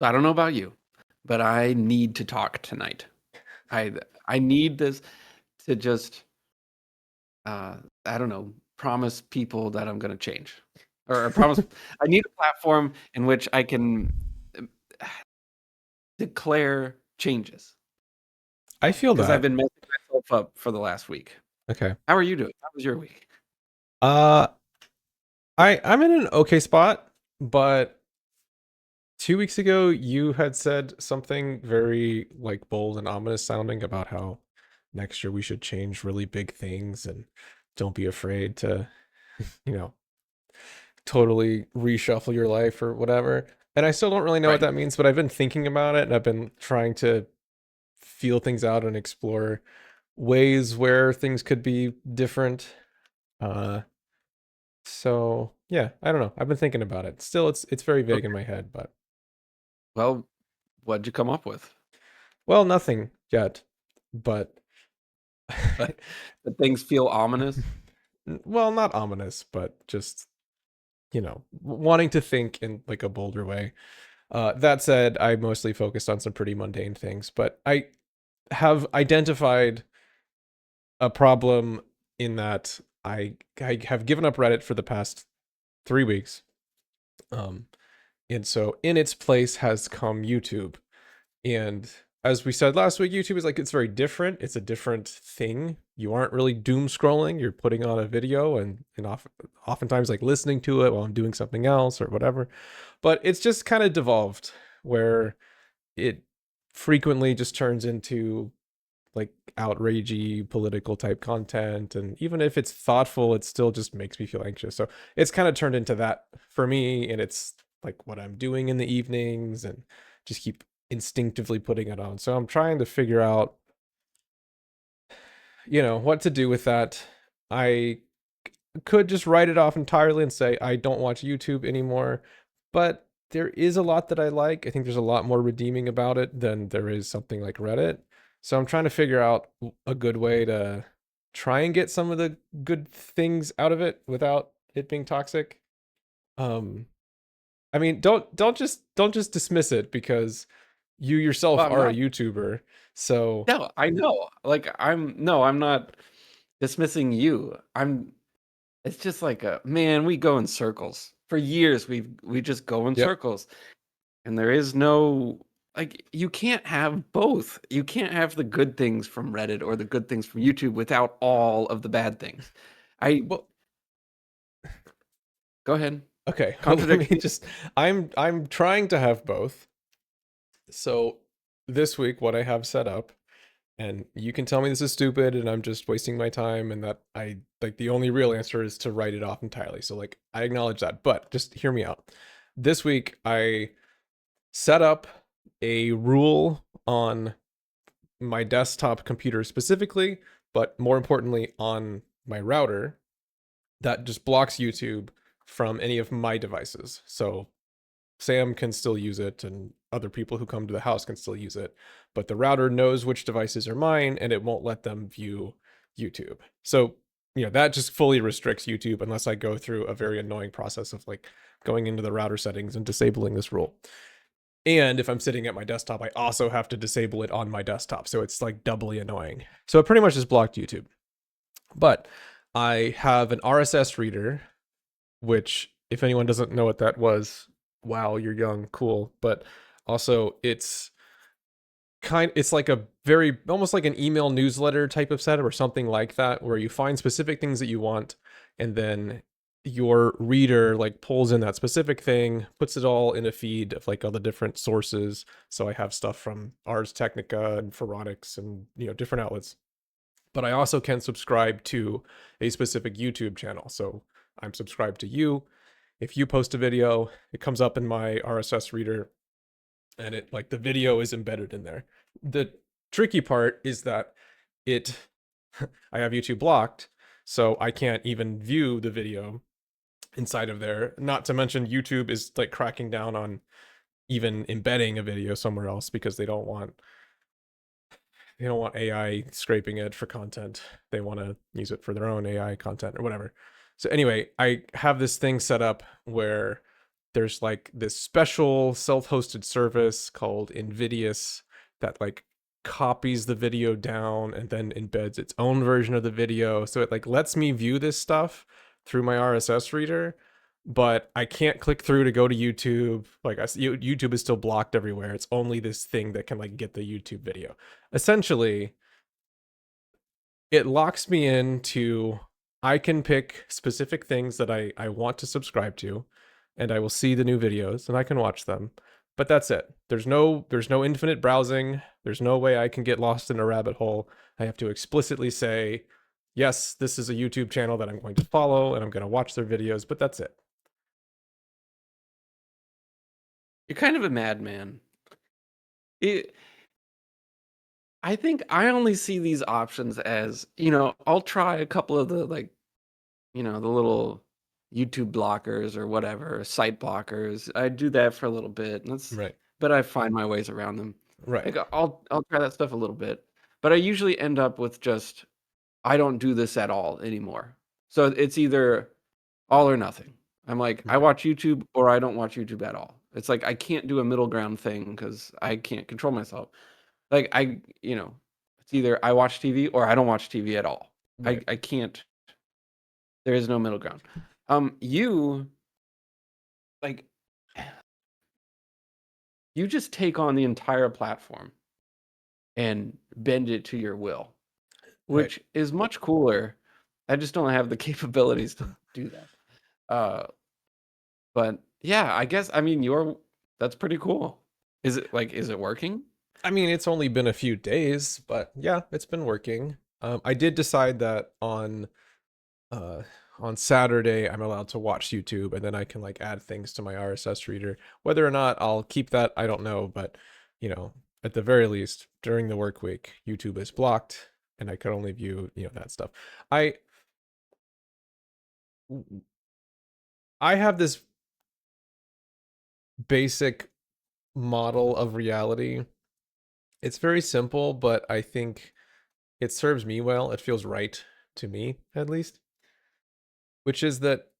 I don't know about you, but I need to talk tonight. I I need this to just I don't know, promise people that I'm gonna change. Or promise I need a platform in which I can um, declare changes I feel because I've that. been messing myself up for the last week. Okay. How are you doing? How was your week? Uh, I'm in an okay spot, but 2 weeks ago you had said something very like bold and ominous sounding about how next year we should change really big things and don't be afraid to, you know, totally reshuffle your life or whatever. And I still don't really know what Right. that means, but I've been thinking about it and I've been trying to feel things out and explore ways where things could be different. Uh, so yeah, I don't know. I've been thinking about it. Still, it's very vague in Okay. my head, but Well, what'd you come up with? well, nothing yet. But But things feel ominous. well, not ominous, but just wanting to think in like a bolder way. That said, I mostly focused on some pretty mundane things, but I have identified a problem in that I have given up Reddit for the past 3 weeks. Um, and so in its place has come YouTube. And as we said last week, YouTube is like it's very different. It's a different thing. You aren't really doom scrolling. You're putting on a video and oftentimes like listening to it while I'm doing something else or whatever. But it's just kind of devolved where it frequently just turns into like outragey political type content, and even if it's thoughtful it still just makes me feel anxious. So it's kind of turned into that for me, and it's like what I'm doing in the evenings and just keep instinctively putting it on. So I'm trying to figure out what to do with that. I could just write it off entirely and say I don't watch YouTube anymore, but there is a lot that I like. I think there's a lot more redeeming about it than there is something like Reddit. So I'm trying to figure out a good way to try and get some of the good things out of it without it being toxic. Um I mean, don't just dismiss it because you yourself Well, I'm are a not. YouTuber. So, No, I know. Like I'm not dismissing you. It's just like man, we go in circles. For years we just go in yep. circles. And there is no like you can't have both. You can't have the good things from Reddit or the good things from YouTube without all of the bad things. I Well, Go ahead. okay. Well, let Contradict me me. just I'm trying to have both. So this week, what I have set up, and you can tell me this is stupid and I'm just wasting my time, and that I like the only real answer is to write it off entirely. So, like, I acknowledge that, but just hear me out. This week, I set up a rule on my desktop computer specifically, but more importantly, on my router that just blocks YouTube from any of my devices. So Sam can still use it and other people who come to the house can still use it, but the router knows which devices are mine and it won't let them view YouTube. So, that just fully restricts YouTube unless I go through a very annoying process of like going into the router settings and disabling this rule. And if I'm sitting at my desktop, I also have to disable it on my desktop. So it's like doubly annoying. So it pretty much just blocked YouTube. But I have an RSS reader, which, if anyone doesn't know what that was, wow, you're young, cool. But also, it's like a very almost like an email newsletter type of setup or something like that, where you find specific things that you want, and then your reader like pulls in that specific thing, puts it all in a feed of like all the different sources. So I have stuff from Ars Technica and Phoronix and different outlets, but I also can subscribe to a specific YouTube channel. So I'm subscribed to you. If you post a video, it comes up in my RSS reader, and it like the video is embedded in there. The tricky part is that it I have YouTube blocked, so I can't even view the video inside of there. Not to mention YouTube is like cracking down on even embedding a video somewhere else because they don't want AI scraping it for content. They want to use it for their own AI content or whatever. So anyway, I have this thing set up where there's like this special self-hosted service called Invidious that like copies the video down and then embeds its own version of the video. So it like lets me view this stuff through my RSS reader, but I can't click through to go to YouTube. Like YouTube is still blocked everywhere. It's only this thing that can like get the YouTube video. Essentially, it locks me into I can pick specific things that I want to subscribe to, and I will see the new videos and I can watch them. But that's it. There's no infinite browsing. There's no way I can get lost in a rabbit hole. I have to explicitly say, yes, this is a YouTube channel that I'm going to follow and I'm going to watch their videos, but that's it. You're kind of a madman. It, I think I only see these options as, I'll try a couple of the like, the little YouTube blockers or whatever, site blockers. I do that for a little bit, and Right. but I find my ways around them. Right. Like I'll try that stuff a little bit, but I usually end up with just I don't do this at all anymore. So it's either all or nothing. I'm like, I Right. watch YouTube or I don't watch YouTube at all. It's like I can't do a middle ground thing because I can't control myself. Like it's either I watch TV or I don't watch TV at all. Right. I can't. There is no middle ground. You like you just take on the entire platform and bend it to your will, Right. which is much cooler. I just don't have the capabilities to do that. Uh, but yeah, I guess I mean you're that's pretty cool. Is it working? I mean, it's only been a few days, but yeah, it's been working. I did decide that uh on Saturday I'm allowed to watch YouTube and then I can like add things to my RSS reader. Whether or not I'll keep that, I don't know, but you know, at the very least, during the work week, YouTube is blocked and I can only view, that stuff. I I have this basic model of reality. It's very simple, but I think it serves me well. It feels right to me, at least, which is that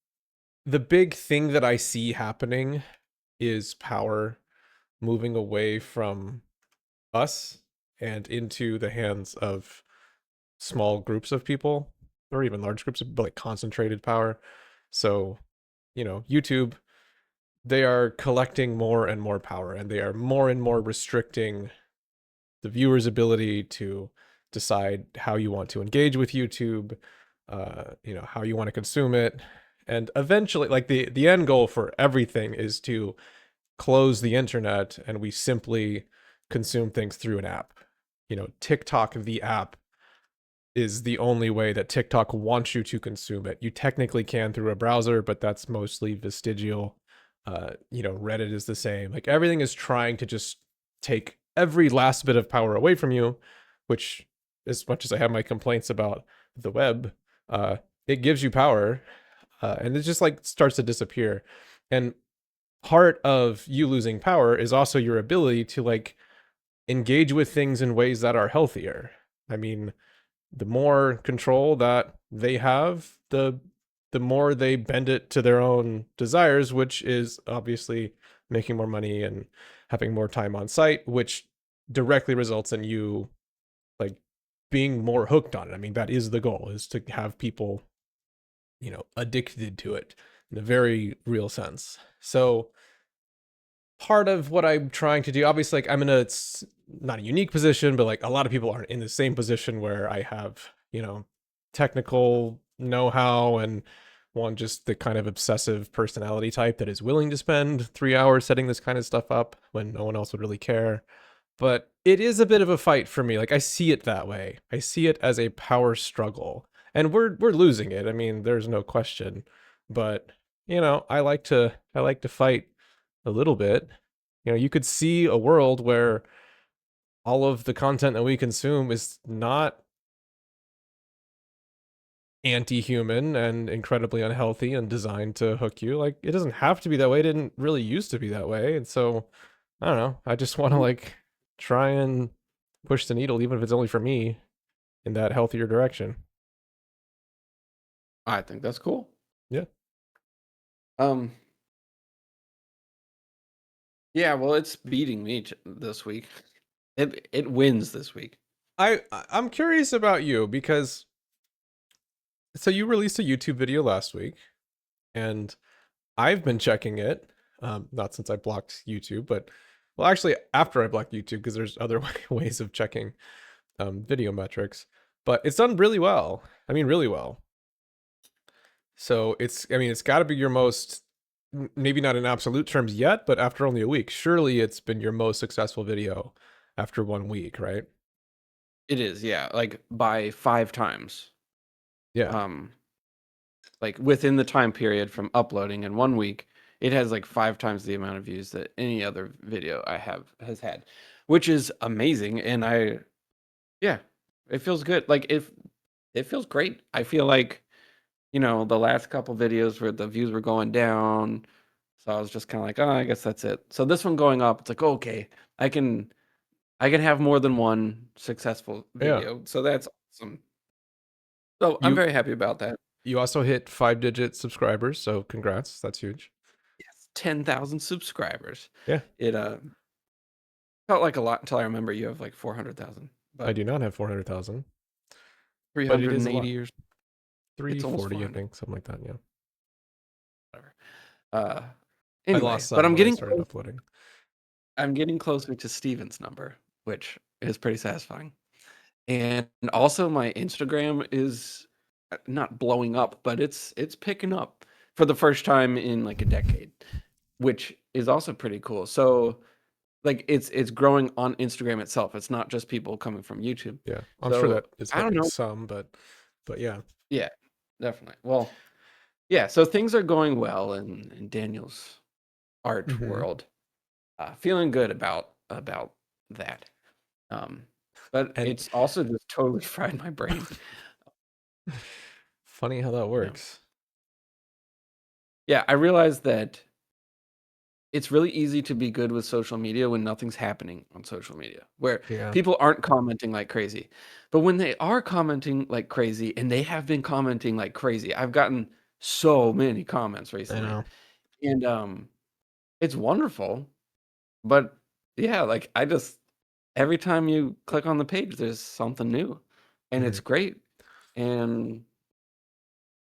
the big thing that I see happening is power moving away from us and into the hands of small groups of people or even large groups of like concentrated power. So, YouTube, they are collecting more and more power and they are more and more restricting the viewer's ability to decide how you want to engage with YouTube, how you want to consume it. And eventually, like the end goal for everything is to close the internet and we simply consume things through an app. TikTok, the app, is the only way that TikTok wants you to consume it. You technically can through a browser, but that's mostly vestigial. Reddit is the same. Like everything is trying to just take every last bit of power away from you, which, as much as I have my complaints about the web, it gives you power, and it just like starts to disappear. And part of you losing power is also your ability to like engage with things in ways that are healthier. I mean, the more control that they have, the more they bend it to their own desires, which is obviously making more money and having more time on site, which directly results in you like being more hooked on it. I mean, that is the goal, is to have people, addicted to it in a very real sense. So part of what I'm trying to do, obviously, like I'm in it's not a unique position, but like a lot of people aren't in the same position where I have, technical know-how and one just the kind of obsessive personality type that is willing to spend 3 hours setting this kind of stuff up when no one else would really care. But it is a bit of a fight for me. Like I see it that way. I see it as a power struggle. And we're losing it. I mean, there's no question. But, I like to fight a little bit. You could see a world where all of the content that we consume is not anti-human and incredibly unhealthy and designed to hook you. Like it doesn't have to be that way. It didn't really used to be that way. And so I don't know. I just want to like try and push the needle, even if it's only for me, in that healthier direction. I think that's cool. Yeah. Um, Yeah, well, it's beating me this week. It wins this week. I'm curious about you because so you released a YouTube video last week, and I've been checking it. Not since I blocked YouTube, but well, actually after I blocked YouTube because there's other ways of checking video metrics. But it's done really well. I mean, really well. So I mean, it's got to be your most, maybe not in absolute terms yet, but after only a week, surely it's been your most successful video after 1 week, right? It is, yeah, like by 5 times. Yeah. Um, like within the time period from uploading in 1 week, it has like 5 times the amount of views that any other video I have has had, which is amazing. And yeah, it feels good. Like it feels great. I feel like, the last couple videos where the views were going down, so I was just kind of like, oh, I guess that's it. So this one going up, it's like, okay, I can I can have more than one successful Yeah. video. So that's awesome. So I'm You very happy about that. you also hit 5-digit subscribers, so congrats. That's huge. Yes, 10,000 subscribers. Yeah. It felt like a lot until I remember you have like 400,000, I but do not have 400,000, but it is a lot. 380 or it's almost 340, I 400, think, something like that, yeah. whatever. Uh, I anyway, lost but some when I started uploading. I'm getting closer to Steven's number, which is pretty satisfying. And also my Instagram is not blowing up, but it's picking up for the first time in like a decade, which is also pretty cool. So like it's growing on Instagram itself. It's not just people coming from YouTube. Yeah. I'm sure So that is I don't helping know. some, but yeah. Yeah, definitely. Well, yeah, so things are going well in Daniel's art Mhm. world. Feeling good about that. Um, but And it's also just totally fried my brain. funny how that Yeah. works. Yeah, I realized that it's really easy to be good with social media when nothing's happening on social media, where Yeah. people aren't commenting like crazy. But when they are commenting like crazy, and they have been commenting like crazy, I've gotten so many comments I recently. know. And it's wonderful. But yeah, like I just every time you click on the page, there's something new. And it's Mhm. great. And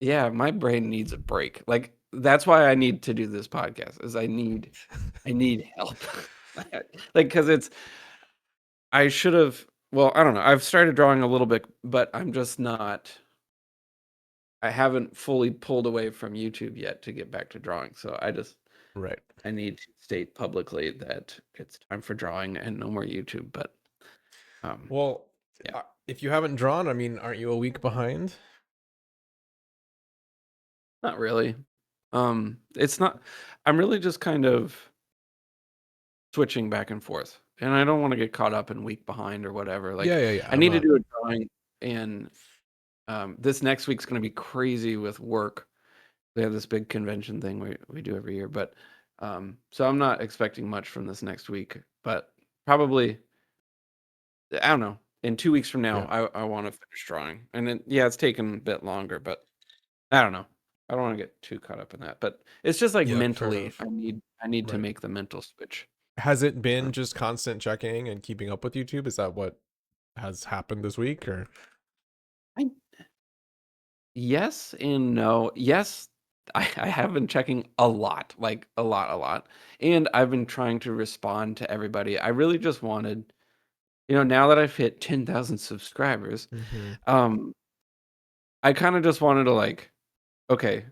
yeah, my brain needs a break. Like that's why I need to do this podcast, is I need help. Like cuz it's I should have well, I don't know. I've started drawing a little bit, but I'm just not I haven't fully pulled away from YouTube yet to get back to drawing. So Right. I need to state publicly that it's time for drawing and no more YouTube, but um Well, yeah, if you haven't drawn, I mean, aren't you a week behind? not really. It's not I'm really just kind of switching back and forth. And I don't want to get caught up in week behind or whatever. Yeah, Like yeah, yeah. I I'm need to not. do a drawing and this next week's going to be crazy with work. We have this big convention thing we do every year, but so I'm not expecting much from this next week, but probably I don't know. In 2 weeks from now, Yeah. I want to finish drawing, and then yeah, it's taken a bit longer, but I don't know. I don't want to get too caught up in that, but it's just like Yeah, fair mentally, enough. I need to Right. make the mental switch. Has it been Um, just constant checking and keeping up with YouTube? Is that what has happened this week, or? I Yes and no. Yes, I have been checking a lot, like a lot, and I've been trying to respond to everybody. I really just wanted, now that I've hit 10,000 subscribers, Mhm. um, I kind of just wanted to like, okay,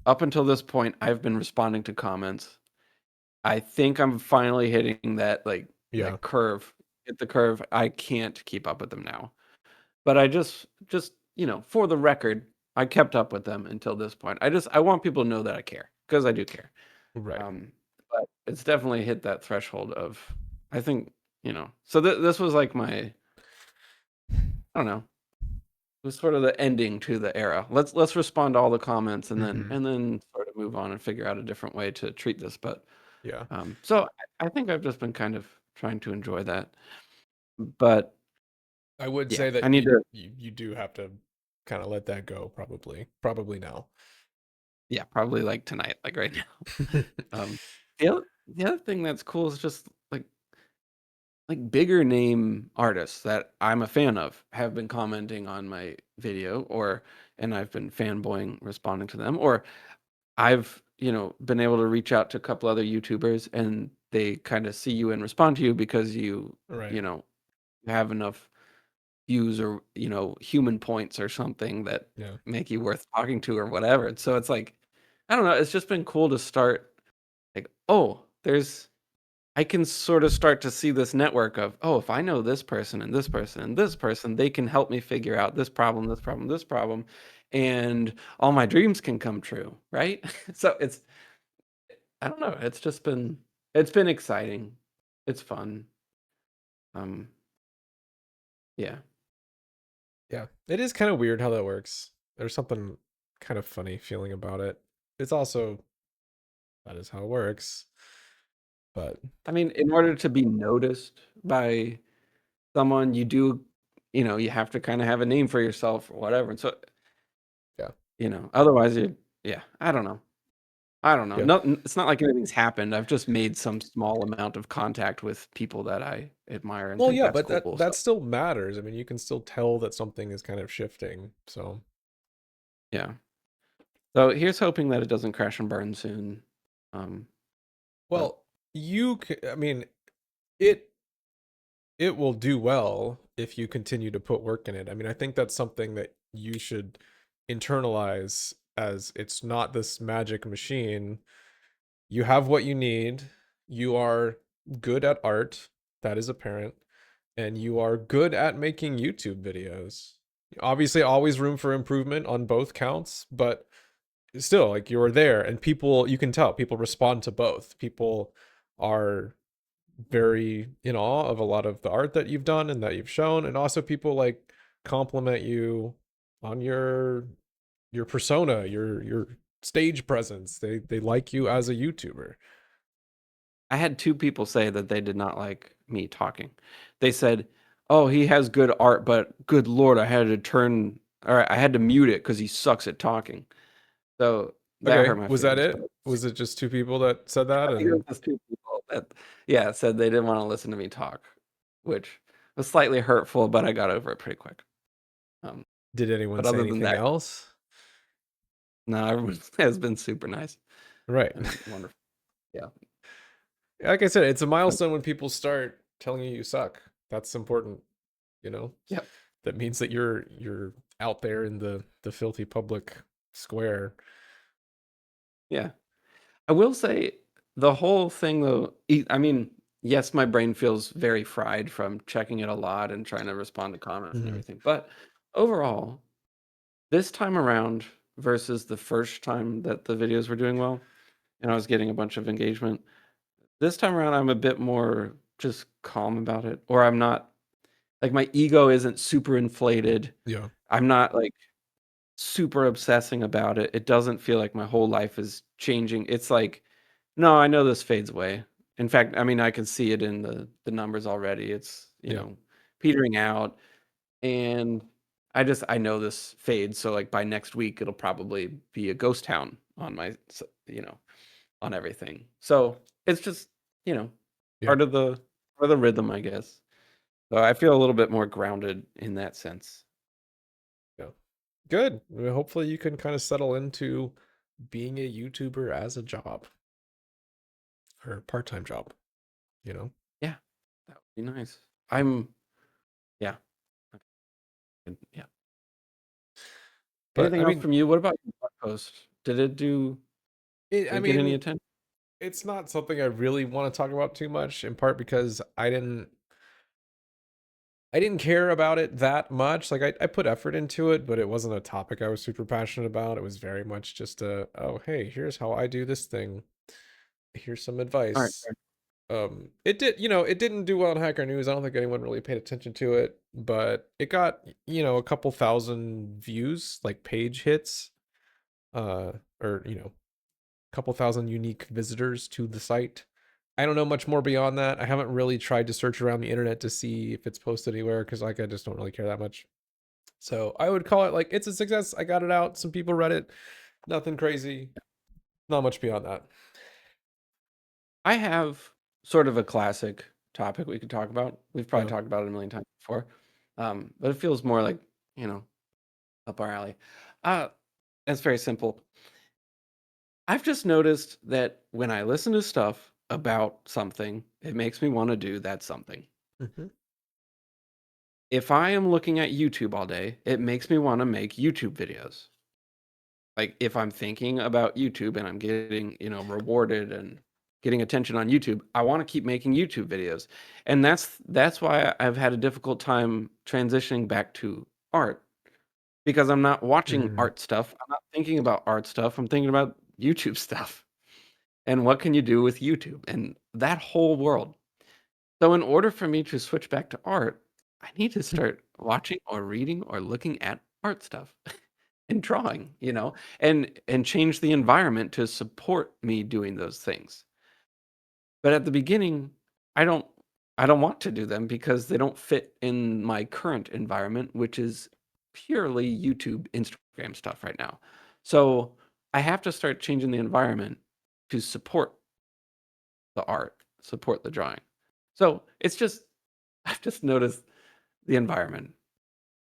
up until this point, I've been responding to comments. I think I'm finally hitting that like Yeah. that curve, hit the curve. I can't keep up with them now. But I just, for the record, I kept up with them until this point. I want people to know that I care, because I do care. Right. Um, but it's definitely hit that threshold of I think, so this was like I don't know, it was sort of the ending to the era. Let's respond to all the comments and then Mhm. and then sort of move on and figure out a different way to treat this. But Yeah. so I think I've just been kind of trying to enjoy that. But I would yeah, say I that need to you do have to kind of let that go, probably now. yeah, probably like tonight, like right now. Yeah. the other thing that's cool is just like bigger name artists that I'm a fan of have been commenting on my video, or and I've been fanboying responding to them, or I've, been able to reach out to a couple other YouTubers and they kind of see you and respond to you because Right. you know, have enough views or, human points or something that Yeah. make you worth talking to or whatever. And so it's like, I don't know, it's just been cool to start like, oh, I can sort of start to see this network of, oh, if I know this person and this person and this person, they can help me figure out this problem, this problem, this problem, and all my dreams can come true, right? So I don't know, it's been exciting. It's fun. Um, yeah. Yeah. It is kind of weird how that works. There's something kind of funny feeling about it. It's also that is how it works. But I mean, in order to be noticed by someone, you have to kind of have a name for yourself or whatever. And so, yeah. otherwise yeah, I don't know. I don't know. Yeah. No, it's not like anything's happened. I've just made some small amount of contact with people that I admire and Well, think yeah, that's but that cool. So, that still matters. I mean, you can still tell that something is kind of shifting. So, yeah. So here's hoping that it doesn't crash and burn soon. Um, but well, I mean, it it will do well if you continue to put work in it. I mean, I think that's something that you should internalize as it's not this magic machine. You have what you need. You are good at art. That is apparent. And you are good at making YouTube videos. Obviously, always room for improvement on both counts, but still, like you're there and people, you can tell people respond to both. People are very in awe of a lot of the art that you've done and that you've shown, and also people like compliment you on your persona, your stage presence. They like you as a YouTuber. I had two people say that they did not like me talking. They said, "Oh, he has good art, but good Lord, I had to mute it because he sucks at talking." So that hurt Okay, my was that feelings. But it? Was it just two people that said that? I think it was And just two people that, yeah, said they didn't want to listen to me talk, which was slightly hurtful, but I got over it pretty quick. Um, did anyone but say other than anything that, else? no, everyone has been super nice Right. and wonderful. Yeah, Like I said, it's a but milestone when people start telling you you suck. That's important, you know? yeah, That means that you're out there in the filthy public square. yeah. I will say the whole thing though, I mean, yes, my brain feels very fried from checking it a lot and trying to respond to comments and Mhm. everything. But overall, this time around versus the first time that the videos were doing well and I was getting a bunch of engagement, this time around I'm a bit more just calm about it. Or I'm not like my ego isn't super inflated. Yeah. I'm not like super obsessing about it. It doesn't feel like my whole life is changing. It's like, no, I know this fades away. In fact, I mean, I can see it in the numbers already. It's, Yeah. petering out, and I know this fades. So like by next week, it'll probably be a ghost town on on everything. So it's just, you know, Yeah. part of the rhythm, I guess. So I feel a little bit more grounded in that sense. Yeah. Good. Well, hopefully you can kind of settle into being a YouTuber as a job or part-time job, you know? Yeah, that would be nice. Yeah. Yeah. But Anything I else mean, from you? What about your blog post? I Did it get any mean, attention? it's not something I really want to talk about too much, in part because I didn't care about it that much. Like I put effort into it, but it wasn't a topic I was super passionate about. It was very much just oh hey, here's how I do this thing. Here's some All right, advice. fair. It didn't do well in Hacker News. I don't think anyone really paid attention to it, but it got, a couple thousand views, like page hits, uh, or, a couple thousand unique visitors to the site. I don't know much more beyond that. I haven't really tried to search around the internet to see if it's posted anywhere because like I just don't really care that much. So I would call it like it's a success. I got it out. Some people read it. Nothing crazy. Not much beyond that. I have sort of a classic topic we could talk about. We've probably Yeah. talked about it a million times before, but it feels more like, up our alley. Uh, it's very simple. I've just noticed that when I listen to stuff about something, it makes me want to do that something. Hmm. If I am looking at YouTube all day, it makes me want to make YouTube videos. Like if I'm thinking about YouTube and I'm getting, rewarded and getting attention on YouTube, I want to keep making YouTube videos. And that's why I've had a difficult time transitioning back to art because I'm not watching Mm. art stuff. I'm not thinking about art stuff. I'm thinking about YouTube stuff. And what can you do with YouTube and that whole world? So in order for me to switch back to art, I need to start watching or reading or looking at art stuff and drawing, and change the environment to support me doing those things. But at the beginning, I don't I don't want to do them because they don't fit in my current environment, which is purely YouTube, Instagram stuff right now. So I have to start changing the environment to support the art, support the drawing. So it's just I've just noticed the environment,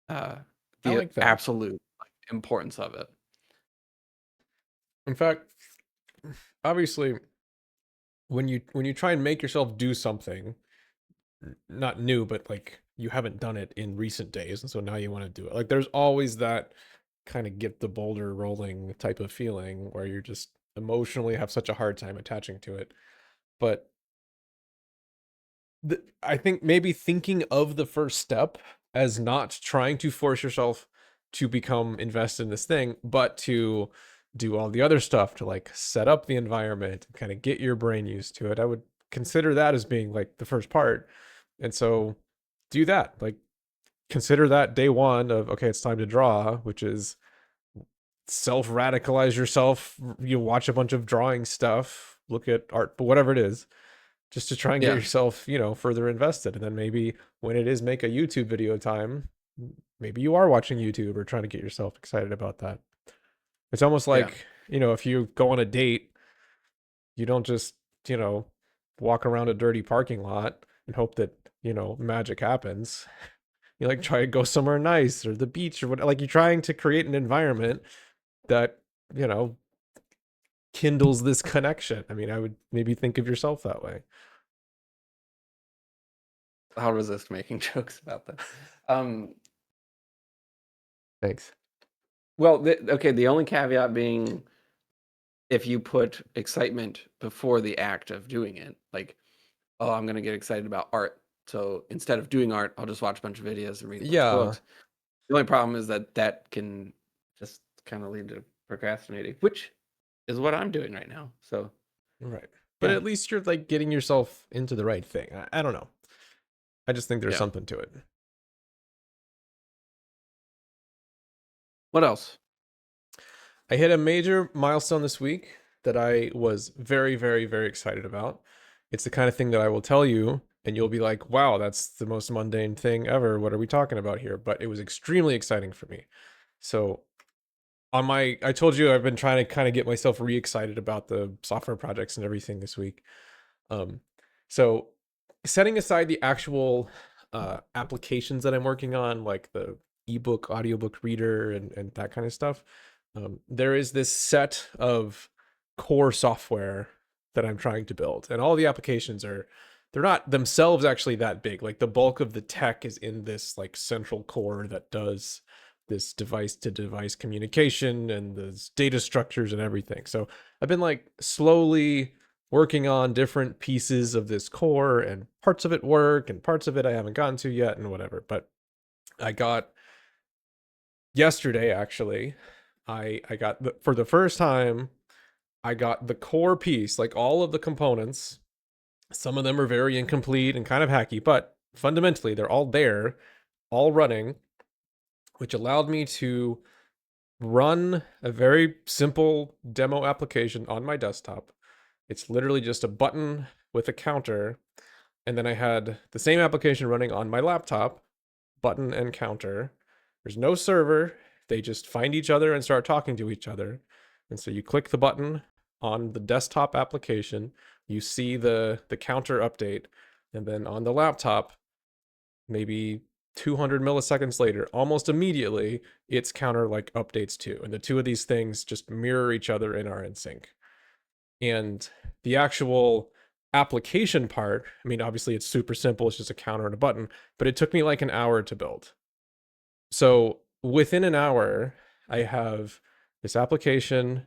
uh, I the like that. absolute importance of it. In fact, obviously, when you try and make yourself do something, not new, but like you haven't done it in recent days, and so now you want to do it. Like there's always that kind of get the boulder rolling type of feeling where you're just emotionally have such a hard time attaching to it. But I think maybe thinking of the first step as not trying to force yourself to become invested in this thing, but to do all the other stuff to like set up the environment and kind of get your brain used to it. I would consider that as being like the first part. And so do that. Like consider that day one of okay, it's time to draw, which is self radicalize yourself. You watch a bunch of drawing stuff, look at art, but whatever it is, just to try and get Yeah, yourself, further invested. And then maybe when it is make a YouTube video time, maybe you are watching YouTube or trying to get yourself excited about that. It's almost yeah. like, if you go on a date, you don't just, you know, walk around a dirty parking lot and hope that, magic happens. You like try to go somewhere nice or the beach or what, like you're trying to create an environment that, you know, kindles this connection. I mean, I would maybe think of yourself that way. I'll resist making jokes about that. Um, Thanks. well, okay, the only caveat being if you put excitement before the act of doing it, like, oh, I'm gonna get excited about art. So instead of doing art, I'll just watch a bunch of videos and read a bunch of Yeah, books. The only problem is that that can just kind of lead to procrastinating, which is what I'm doing right now. So right. But yeah, at least you're like getting yourself into the right thing. I don't know. I just think there's yeah. something to it. What else? I hit a major milestone this week that I was very, very, very excited about. It's the kind of thing that I will tell you, and you'll be like, wow, that's the most mundane thing ever. What are we talking about here? But it was extremely exciting for me. So, I told you I've been trying to kind of get myself re excited about the software projects and everything this week. Um, so setting aside the actual applications that I'm working on, like the ebook, audiobook reader, and that kind of stuff, there is this set of core software that I'm trying to build, and all the applications they're not themselves actually that big. Like the bulk of the tech is in this like central core that does this device to device communication and the data structures and everything. So I've been like slowly working on different pieces of this core, and parts of it work and parts of it I haven't gotten to yet and whatever. But I got yesterday actually, I got for the first time, I got the core piece, like all of the components. Some of them are very incomplete and kind of hacky, but fundamentally they're all there, all running, which allowed me to run a very simple demo application on my desktop. It's literally just a button with a counter. And then I had the same application running on my laptop, button and counter. There's no server. They just find each other and start talking to each other. And so you click the button on the desktop application, You see the counter update, and then on the laptop, maybe 200 milliseconds later, almost immediately, its counter like updates too. And the two of these things just mirror each other and are in sync. And the actual application part, I mean, obviously it's super simple, it's just a counter and a button, but it took me like an hour to build. So within an hour, I have this application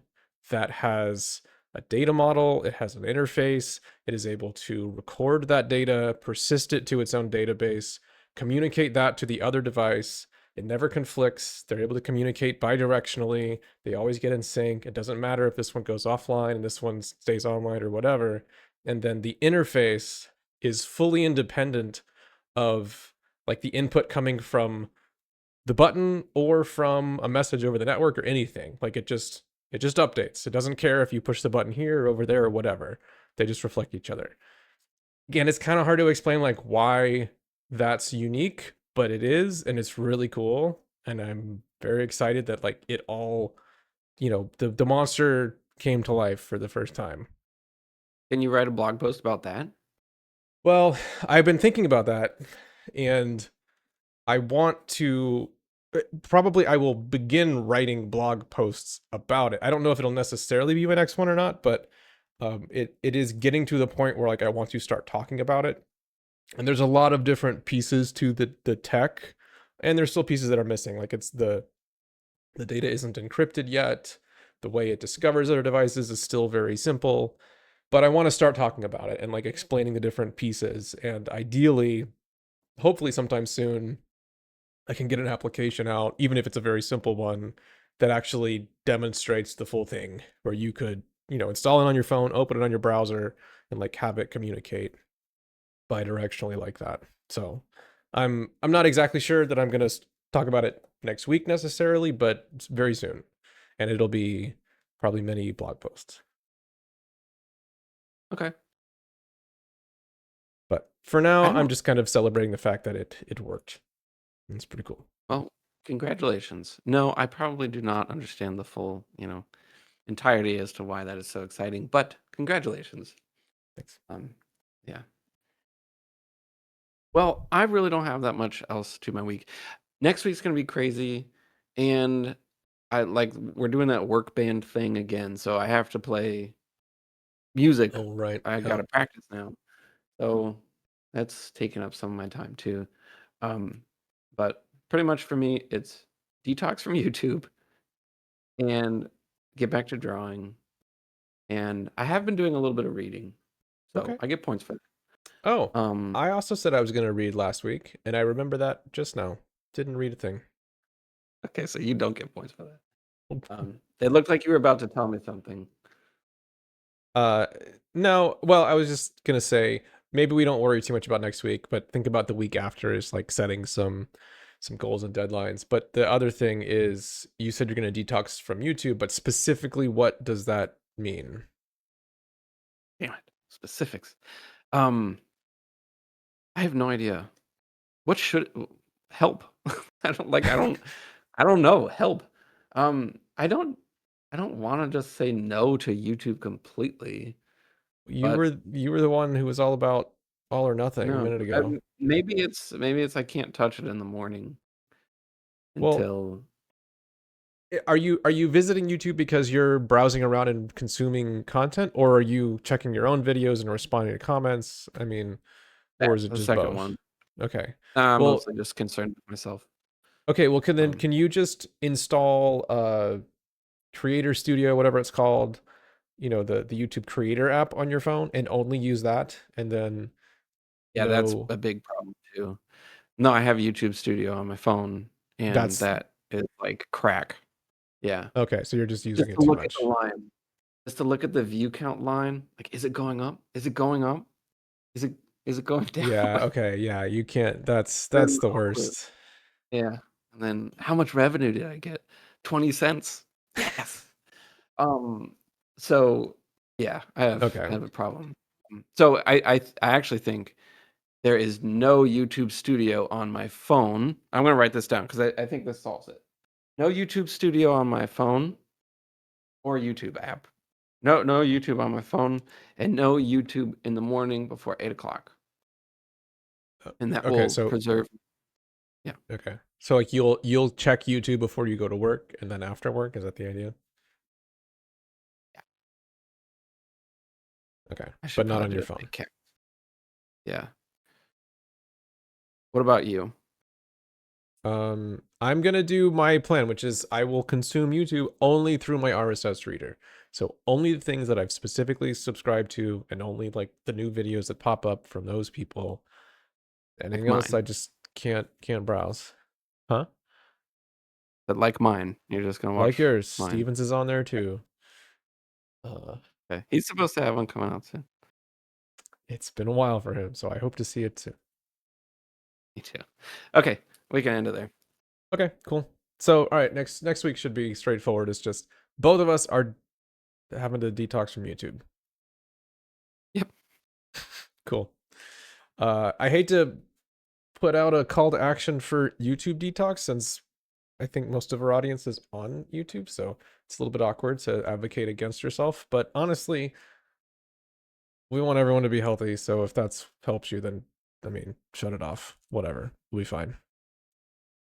that has a data model, it has an interface, it is able to record that data, persist it to its own database, communicate that to the other device. It never conflicts. They're able to communicate bidirectionally. They always get in sync. It doesn't matter if this one goes offline and this one stays online or whatever. And then the interface is fully independent of like the input coming from the button or from a message over the network or anything. Like it just updates. It doesn't care if you push the button here or over there or whatever. They just reflect each other. Again, it's kind of hard to explain like why that's unique, but it is, and it's really cool. And I'm very excited that like it all, the monster came to life for the first time. Can you write a blog post about that? Well, I've been thinking about that, and I want to probably I will begin writing blog posts about it. I don't know if it'll necessarily be my next one or not, but it is getting to the point where like I want to start talking about it. And there's a lot of different pieces to the tech, and there's still pieces that are missing. Like it's the data isn't encrypted yet. The way it discovers other devices is still very simple. But I want to start talking about it and like explaining the different pieces. And ideally, hopefully sometime soon, I can get an application out, even if it's a very simple one, that actually demonstrates the full thing, where you could, install it on your phone, open it on your browser, and like have it communicate bidirectionally like that. So I'm not exactly sure that I'm gonna talk about it next week necessarily, but very soon, and it'll be probably many blog posts. Okay. But for I now, I'm don't. just kind of celebrating the fact that it worked. It's pretty cool. Well, congratulations. No, I probably do not understand the full, entirety as to why that is so exciting, but congratulations. Thanks. Um, yeah. Well, I really don't have that much else to my week. Next week's gonna be crazy, and we're doing that work band thing again, so I have to play music. Oh right, I yeah. gotta practice now. So that's taking up some of my time too. Um, but pretty much for me, it's detox from YouTube and get back to drawing. And I have been doing a little bit of reading, so Okay. I get points for Oh, that. I also said I was gonna read last week, and I remember that just now. Didn't read a thing. Okay, so you don't get points for that. It looked like you were about to tell me something. Uh, no. Well, I was just gonna say maybe we don't worry too much about next week, but think about the week after is like setting some goals and deadlines. But the other thing is you said you're gonna detox from YouTube, but specifically what does that mean? Damn it, specifics. Um, I have no idea. What should help? I don't know. Help. I don't want to just say no to YouTube completely, You but were you were the one who was all about all or nothing a no. minute ago. Maybe it's I can't touch it in the morning Well, until are you visiting YouTube because you're browsing around and consuming content, or are you checking your own videos and responding to comments? I mean, or that is it the just second both? one. Okay. I'm Well, mostly just concerned with myself. okay, well Um, can you just install Creator Studio, whatever it's called, the YouTube Creator app on your phone and only use that and then yeah, that's no a big problem too. No, I have YouTube Studio on my phone, and that's that is like crack. Yeah. okay, so you're just using Just it to too look at the much. line. Just to look at the view count line, like, is it going up? Is it going up? Is it is it going down? Yeah, okay, yeah, you can't that's Then the no clue. worst. Yeah. And then how much revenue did I get? 20 cents. Yes. Um, so yeah, I Okay. have a problem. So I actually think there is no YouTube Studio on my phone. I'm gonna write this down because I think this solves it. No YouTube Studio on my phone or YouTube app. No YouTube on my phone, and no YouTube in the morning before 8 o'clock, and that Okay, will so preserve. Yeah, okay. So like you'll check YouTube before you go to work and then after work, is that the idea? yeah. Okay. I should But not probably on do your it phone. like yeah. What about you? I'm gonna do my plan, which is I will consume YouTube only through my RSS reader. So only the things that I've specifically subscribed to, and only like the new videos that pop up from those people. Like Anything else, mine. I just can't browse. Huh? But like mine, you're just gonna Like watch yours, mine. Stevens is on there too. Uh, Okay. He's supposed to have one coming out soon. it's been a while for him, so I hope to see it soon. Me too. Okay, we can end it there. Okay, cool. So, all right, next week should be straightforward. It's just both of us are having to detox from YouTube. Yep. Cool. I hate to put out a call to action for YouTube detox since I think most of our audience is on YouTube, so it's a little bit awkward to advocate against yourself. But honestly, we want everyone to be healthy, so if that's helps you, then I mean, shut it off. Whatever, we'll be fine.